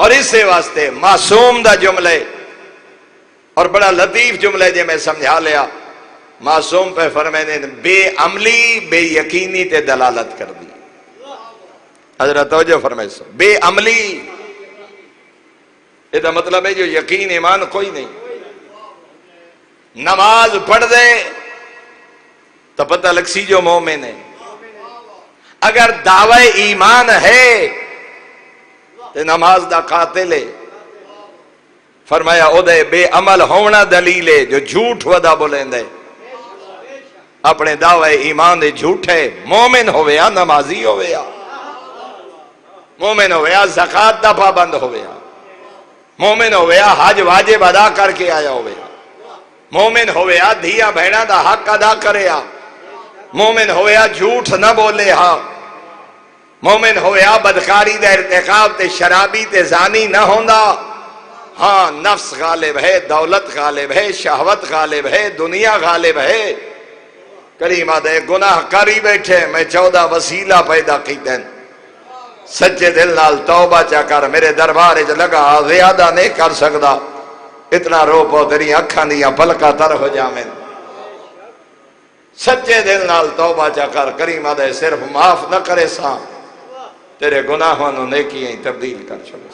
اور اسے واسطے معصوم دا جملے اور بڑا لطیف جملے جے میں سمجھا لیا. معصوم پہ فرمائے بے عملی بے یقینی تے دلالت کر دی. حضرت توجہ فرمائے سو بے عملی یہ دا مطلب ہے جو یقین ایمان کوئی نہیں. نماز پڑھ دے تو پتہ لگ سی جو مومن ہے. اگر دعوی ایمان ہے تو نماز دا قاتل ہے. فرمایا او دے بے عمل ہونا دلیل ہے جو جھوٹ ودا بولیں دے اپنے دعوی ایمان دے جھوٹے. مومن ہویا نمازی ہویا, مومن ہویا زکات دا پابند ہویا, مومن ہویا حج واجب ادا کر کے آیا ہویا, مومن ہویا دھیا بہنا دا حق ادا کریا, مومن ہویا جھوٹ نہ بولے ہاں, مومن ہویا بدکاری دا ارتکاب تے شرابی تے زانی نہ ہوندا. ہاں نفس غالب ہے, دولت غالب ہے, شہوت غالب ہے, دنیا غالب ہے. کریمہ دے گناہ کری بیٹھے میں 14 وسیلہ پیدا کیتے ہیں. سچے دل نال توبہ چا کر میرے دربار وچ لگا زیادہ نہیں کر سکدا. اتنا رو پو تیری اکھاں دیاں پلکاں تر ہو جاویں. سچے دل نال توبہ چا کر کریمہ دے صرف معاف نہ کرے سا تیرے گناہاں نو نیکیاں تبدیل کر چھوڑے.